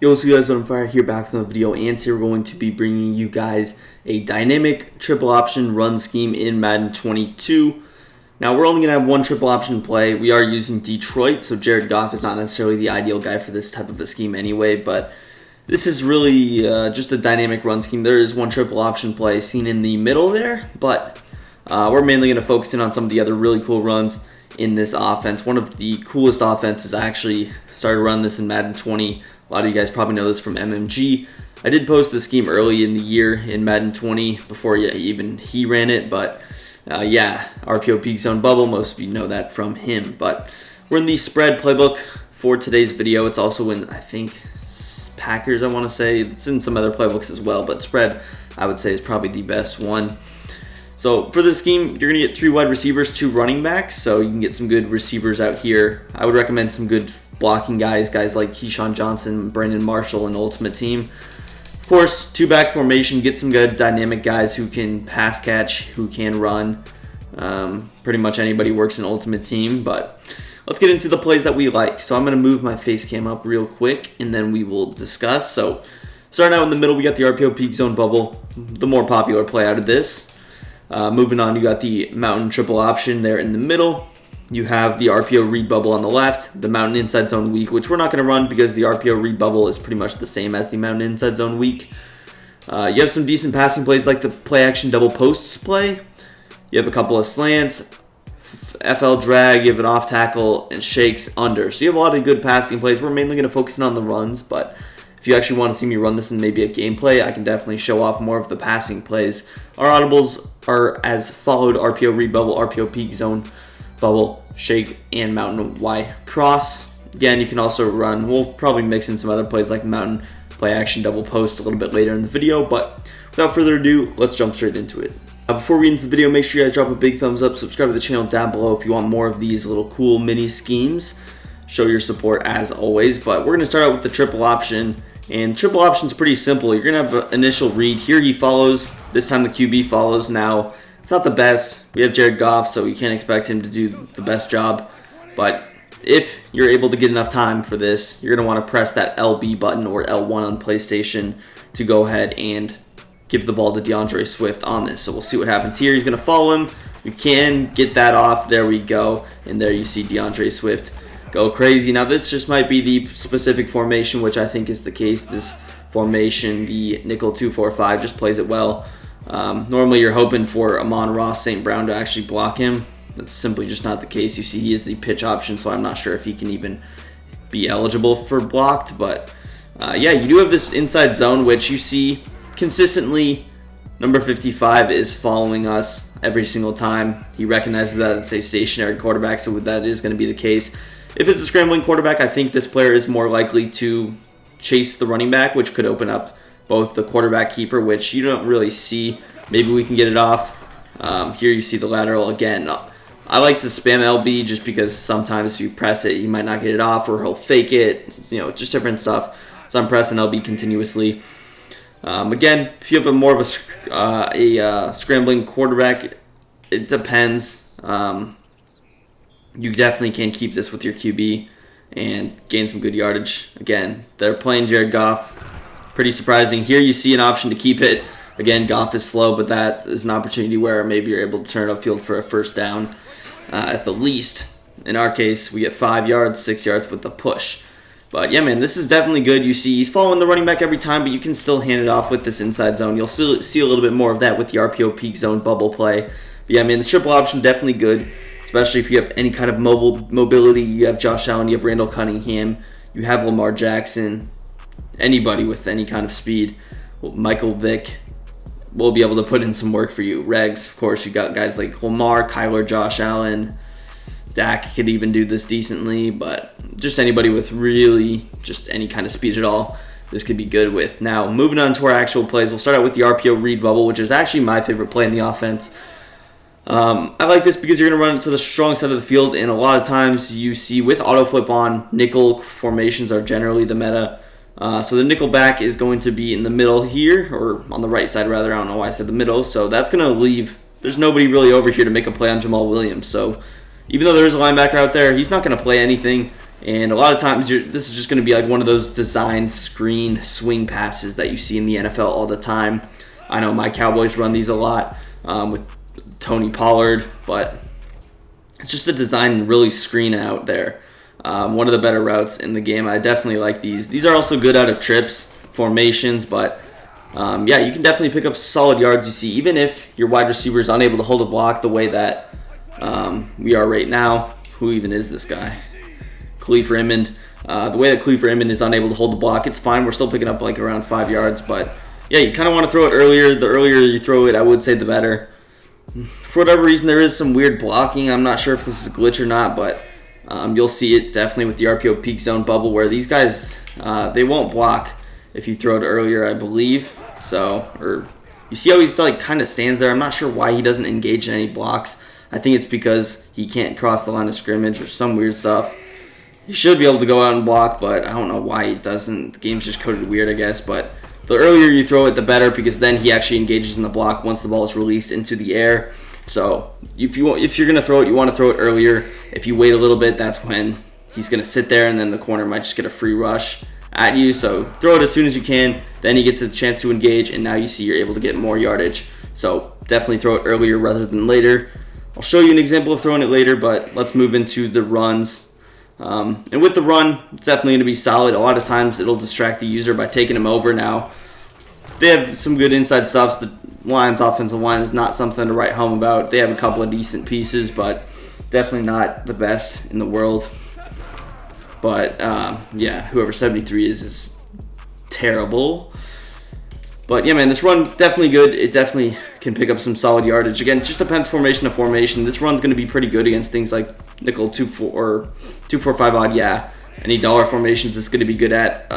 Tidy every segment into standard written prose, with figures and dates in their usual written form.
Yo, what's up guys, I'm Fire here back with another video, and today we're going to be bringing you guys a dynamic triple option run scheme in Madden 22. Now we're only going to have one triple option play. We are using Detroit, so Jared Goff is not necessarily the ideal guy for this type of a scheme anyway, but this is really just a dynamic run scheme. There is one triple option play seen in the middle there, but we're mainly going to focus in on some of the other really cool runs in this offense. One of the coolest offenses, I actually started running this in Madden 20. A lot of you guys probably know this from MMG. I did post the scheme early in the year in Madden 20 before even he ran it, but yeah, RPO peak zone bubble, most of you know that from him. But we're in the spread playbook for today's video. It's also in, I think, Packers, I want to say. It's in some other playbooks as well, but spread, I would say, is probably the best one. So for this scheme, you're going to get 3 wide receivers, 2 running backs, so you can get some good receivers out here. I would recommend some good blocking guys like Keyshawn Johnson, Brandon Marshall, and Ultimate Team. Of course, 2-back formation, get some good dynamic guys who can pass catch, who can run. Pretty much anybody works in Ultimate Team, but let's get into the plays that we like. So I'm going to move my face cam up real quick, and then we will discuss. So starting out in the middle, we got the RPO peak zone bubble, the more popular play out of this. Moving on, you got the mountain triple option there in the middle. You have the RPO read bubble on the left, the mountain inside zone weak, which we're not going to run because the RPO read bubble is pretty much the same as the mountain inside zone weak. You have some decent passing plays like the play action double posts play. You have a couple of slants, FL drag, you have an off tackle, and shakes under. So you have a lot of good passing plays. We're mainly going to focus in on the runs, but if you actually want to see me run this in maybe a gameplay, I can definitely show off more of the passing plays. Our audibles are as followed: RPO read bubble, RPO peak zone bubble, shake, and mountain Y cross. Again, you can also run, we'll probably mix in some other plays like mountain play action double post a little bit later in the video, but without further ado, let's jump straight into it. Before we get into the video, make sure you guys drop a big thumbs up, subscribe to the channel down below if you want more of these little cool mini schemes. Show your support as always, but we're going to start out with the triple option. And triple option is pretty simple. You're going to have an initial read. Here he follows. This time the QB follows. Now, it's not the best. We have Jared Goff, so you can't expect him to do the best job. But if you're able to get enough time for this, you're going to want to press that LB button or L1 on PlayStation to go ahead and give the ball to DeAndre Swift on this. So we'll see what happens here. He's going to follow him. We can get that off. There we go. And there you see DeAndre Swift go crazy. Now this just might be the specific formation, which I think is the case. This formation, the nickel 2-4-5, just plays it well. Normally you're hoping for Amon-Ra St. Brown to actually block him. That's simply just not the case. You see he is the pitch option, so I'm not sure if he can even be eligible for blocked. But yeah, you do have this inside zone, which you see consistently. Number 55 is following us every single time. He recognizes that it's a stationary quarterback, so that is going to be the case. If it's a scrambling quarterback, I think this player is more likely to chase the running back, which could open up both the quarterback keeper, which you don't really see. Maybe we can get it off. Here you see the lateral again. I like to spam LB just because sometimes if you press it, you might not get it off, or he'll fake it. You know, just different stuff. So I'm pressing LB continuously. Again, if you have more of a scrambling quarterback, it depends. You definitely can keep this with your QB and gain some good yardage. Again, they're playing Jared Goff. Pretty surprising. Here you see an option to keep it. Again, Goff is slow, but that is an opportunity where maybe you're able to turn it upfield for a first down at the least. In our case, we get 5 yards, 6 yards with the push. But yeah, man, this is definitely good. You see he's following the running back every time, but you can still hand it off with this inside zone. You'll still see a little bit more of that with the RPO peak zone bubble play. But yeah, man, the triple option definitely good, especially if you have any kind of mobility. You have Josh Allen, you have Randall Cunningham, you have Lamar Jackson, anybody with any kind of speed. Michael Vick will be able to put in some work for you. Regs, of course, you got guys like Lamar, Kyler, Josh Allen. Dak could even do this decently, but just anybody with really just any kind of speed at all, this could be good with. Now, moving on to our actual plays, we'll start out with the RPO read bubble, which is actually my favorite play in the offense. I like this because you're going to run it to the strong side of the field, and a lot of times you see with auto flip on, nickel formations are generally the meta. So the nickel back is going to be in the middle here, or on the right side rather. I don't know why I said the middle. So that's going to leave, there's nobody really over here to make a play on Jamal Williams. So even though there is a linebacker out there, he's not going to play anything. And a lot of times, this is just going to be like one of those design screen swing passes that you see in the NFL all the time. I know my Cowboys run these a lot with Tony Pollard, but it's just a design really screen out there. One of the better routes in the game. I definitely like these. These are also good out of trips, formations, but yeah, you can definitely pick up solid yards. You see, even if your wide receiver is unable to hold a block the way that we are right now. Who even is this guy? Khalifa Raymond. The way that Khalifa Raymond is unable to hold the block, it's fine. We're still picking up like around 5 yards, but yeah, you kind of want to throw it earlier. The earlier you throw it, I would say the better. For whatever reason, there is some weird blocking. I'm not sure if this is a glitch or not, but you'll see it definitely with the RPO peak zone bubble where these guys, they won't block if you throw it earlier, I believe. So, or you see how he's like kind of stands there. I'm not sure why he doesn't engage in any blocks. I think it's because he can't cross the line of scrimmage or some weird stuff. He should be able to go out and block, but I don't know why he doesn't. The game's just coded weird, I guess. But the earlier you throw it, the better, because then he actually engages in the block once the ball is released into the air. So if you're gonna throw it, you want to throw it earlier. If you wait a little bit, that's when he's gonna sit there, and then the corner might just get a free rush at you. So throw it as soon as you can. Then he gets the chance to engage, and now you see you're able to get more yardage. So definitely throw it earlier rather than later. I'll show you an example of throwing it later, but let's move into the runs. And with the run, it's definitely going to be solid. A lot of times it'll distract the user by taking him over. Now, they have some good inside stuffs. The Lions' offensive line is not something to write home about. They have a couple of decent pieces, but definitely not the best in the world. But, yeah, whoever 73 is terrible. But, yeah, man, this run, definitely good. It definitely can pick up some solid yardage. Again, it just depends formation to formation. This run's going to be pretty good against things like nickel 2-4 or 2-4-5 odd, yeah. Any dollar formations it's going to be good at,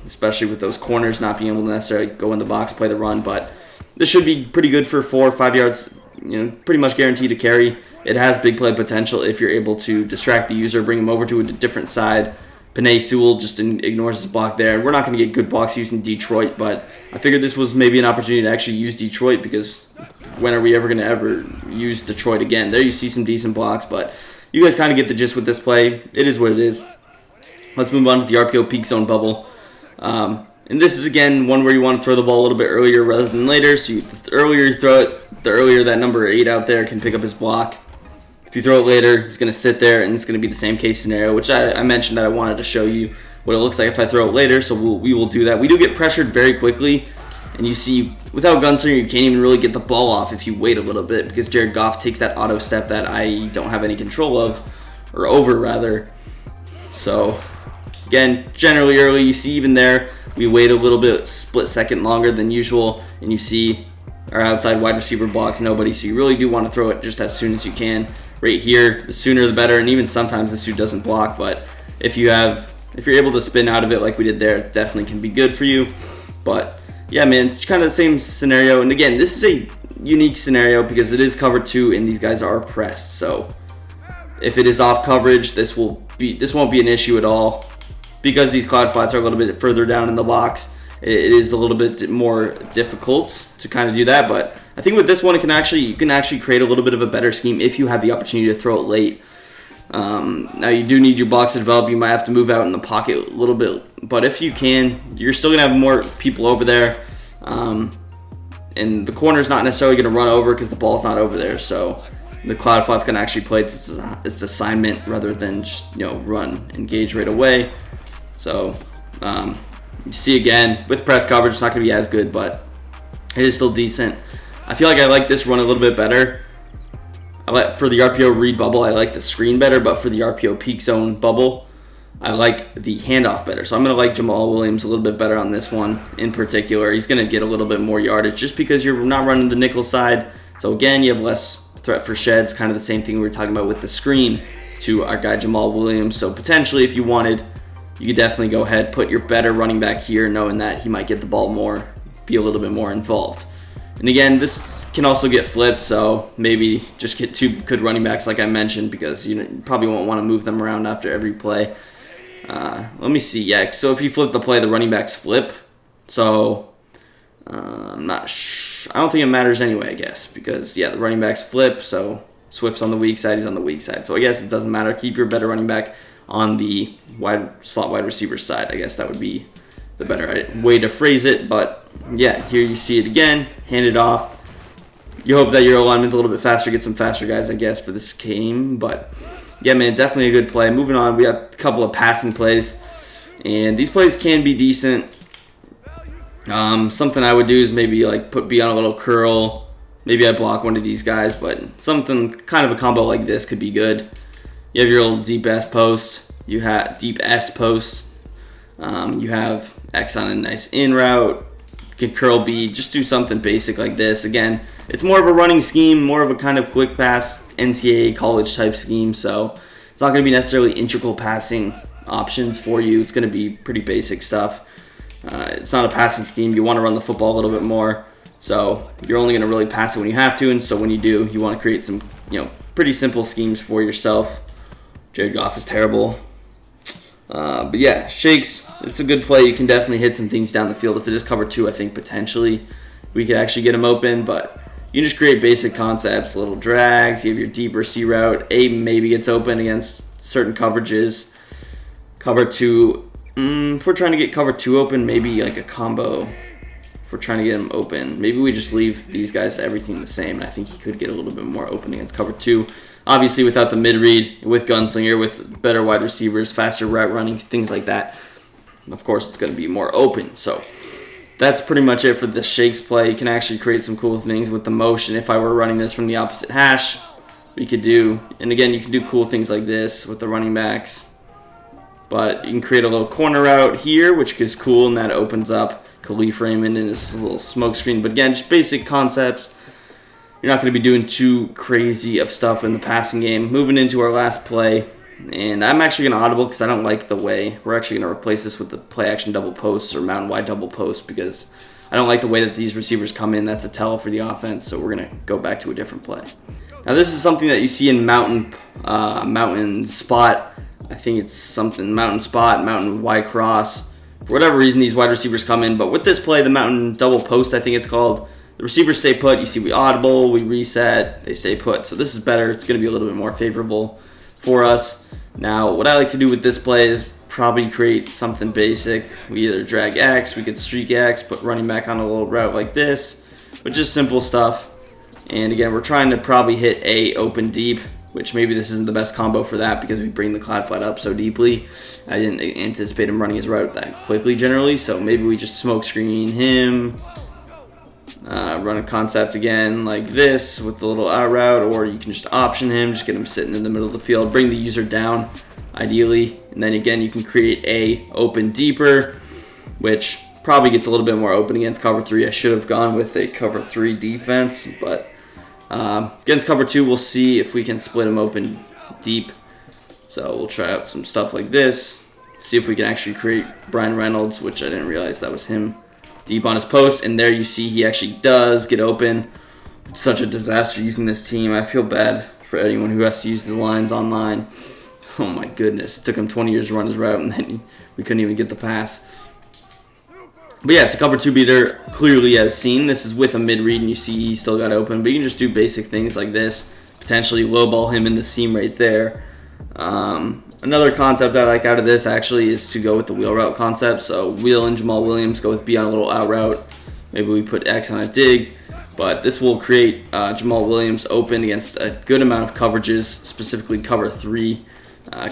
especially with those corners not being able to necessarily go in the box, play the run. But this should be pretty good for 4 or 5 yards, pretty much guaranteed to carry. It has big play potential if you're able to distract the user, bring him over to a different side. Panay Sewell just ignores his block there. And we're not going to get good blocks using Detroit, but I figured this was maybe an opportunity to actually use Detroit, because when are we ever going to use Detroit again? There you see some decent blocks, but you guys kind of get the gist with this play. It is what it is. Let's move on to the RPO peak zone bubble. And this is, again, one where you want to throw the ball a little bit earlier rather than later. So the earlier you throw it, the earlier that number 8 out there can pick up his block. If you throw it later, he's going to sit there, and it's going to be the same case scenario, which I mentioned that I wanted to show you what it looks like if I throw it later, so we will do that. We do get pressured very quickly, and you see, without Gunslinger, you can't even really get the ball off if you wait a little bit, because Jared Goff takes that auto step that I don't have any control of, or over, rather. So, again, generally early, you see even there, we wait a little bit, split second longer than usual, and you see our outside wide receiver blocks nobody, so you really do want to throw it just as soon as you can. Right here, the sooner the better, and even sometimes this dude doesn't block, but if you're able to spin out of it like we did there, it definitely can be good for you. But yeah, man, it's kind of the same scenario. And again, this is a unique scenario because it is cover 2 and these guys are pressed. So if it is off coverage, this won't be an issue at all, because these cloud flats are a little bit further down in the box. It is a little bit more difficult to kind of do that, but I think with this one, you can actually create a little bit of a better scheme if you have the opportunity to throw it late. Now you do need your blocks to develop. You might have to move out in the pocket a little bit, but if you can, you're still gonna have more people over there, and the corner's not necessarily gonna run over because the ball's not over there. So the cloud flat's gonna actually play its assignment rather than just run engage right away. So. You see, again, with press coverage, it's not going to be as good, but it is still decent. I feel like I like this run a little bit better. For the RPO read bubble, I like the screen better, but for the RPO peak zone bubble, I like the handoff better. So I'm going to like Jamal Williams a little bit better on this one in particular. He's going to get a little bit more yardage just because you're not running the nickel side. So again, you have less threat for sheds, kind of the same thing we were talking about with the screen to our guy Jamal Williams. So potentially, if you wanted, you could definitely go ahead, put your better running back here, knowing that he might get the ball more, be a little bit more involved. And again, this can also get flipped, so maybe just get 2 good running backs like I mentioned, because you probably won't want to move them around after every play. Let me see, yeah, so if you flip the play, the running backs flip. So I'm not I don't think it matters anyway, I guess, because yeah, the running backs flip, so Swift's on the weak side, he's on the weak side. So I guess it doesn't matter. Keep your better running back on the slot wide receiver side. I guess that would be the better way to phrase it. But yeah, here you see it again, hand it off. You hope that your alignment's a little bit faster, get some faster guys, I guess, for this game. But yeah, man, definitely a good play. Moving on, we got a couple of passing plays, and these plays can be decent. Something I would do is maybe like be on a little curl. Maybe I block one of these guys, but something kind of a combo like this could be good. You have your little deep S post. You have deep S post. You have X on a nice in route. You can curl B. Just do something basic like this. Again, it's more of a running scheme, more of a kind of quick pass, NCAA college type scheme. So it's not going to be necessarily integral passing options for you. It's going to be pretty basic stuff. It's not a passing scheme. You want to run the football a little bit more. So you're only going to really pass it when you have to. And so when you do, you want to create some, pretty simple schemes for yourself. Jared Goff is terrible. But yeah, shakes, it's a good play. You can definitely hit some things down the field. If it is cover 2, I think potentially we could actually get him open. But you can just create basic concepts, little drags. You have your deeper C route. A maybe gets open against certain coverages. Cover 2, if we're trying to get cover 2 open, maybe like a combo. If we're trying to get him open, maybe we just leave these guys everything the same. And I think he could get a little bit more open against cover 2. Obviously, without the mid-read, with Gunslinger, with better wide receivers, faster route running, things like that, of course, it's going to be more open. So that's pretty much it for the shakes play. You can actually create some cool things with the motion. If I were running this from the opposite hash, we could do, and again, you can do cool things like this with the running backs. But you can create a little corner route here, which is cool, and that opens up Khalif Raymond in this little smoke screen. But again, just basic concepts. You're not going to be doing too crazy of stuff in the passing game. Moving into our last play, and I'm actually going to audible because I don't like the way. We're actually going to replace this with the play action double posts or mountain wide double post because I don't like the way that these receivers come in. That's a tell for the offense, so we're going to go back to a different play. Now this is something that you see in mountain spot. I think it's something mountain spot, mountain Y cross. For whatever reason, these wide receivers come in, but with this play, the mountain double post, I think it's called, the receivers stay put. You see we audible, we reset, they stay put. So this is better. It's going to be a little bit more favorable for us. Now, what I like to do with this play is probably create something basic. We either drag X, we could streak X, put running back on a little route like this, but just simple stuff. And again, we're trying to probably hit A open deep, which maybe this isn't the best combo for that because we bring the cloud flat up so deeply. I didn't anticipate him running his route that quickly generally, so maybe we just smoke screen him. Run a concept again like this with the little out route, or you can just option him, just get him sitting in the middle of the field, bring the user down ideally, and then again you can create a open deeper, which probably gets a little bit more open against cover 3. I should have gone with a cover 3 defense, but against cover 2 we'll see if we can split him open deep. So we'll try out some stuff like this, see if we can actually create Brian Reynolds, which I didn't realize that was him, deep on his post, and there you see he actually does get open. It's such a disaster using this team. I feel bad for anyone who has to use the lines online. Oh my goodness, it took him 20 years to run his route, and then we couldn't even get the pass. But yeah, it's a cover 2 beater, clearly as seen. This is with a mid-read, and you see he still got open, but you can just do basic things like this, potentially lowball him in the seam right there. Another concept I like out of this actually is to go with the wheel route concept. So Wheel and Jamal Williams go with B on a little out route. Maybe we put X on a dig, but this will create Jamal Williams open against a good amount of coverages, specifically cover 3.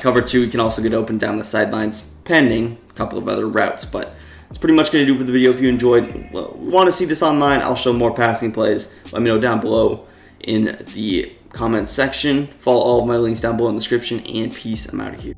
Cover 2, you can also get open down the sidelines, pending a couple of other routes, but that's pretty much going to do it for the video. If you enjoyed, want to see this online, I'll show more passing plays. Let me know down below in the comments section. Follow all of my links down below in the description, and peace. I'm out of here.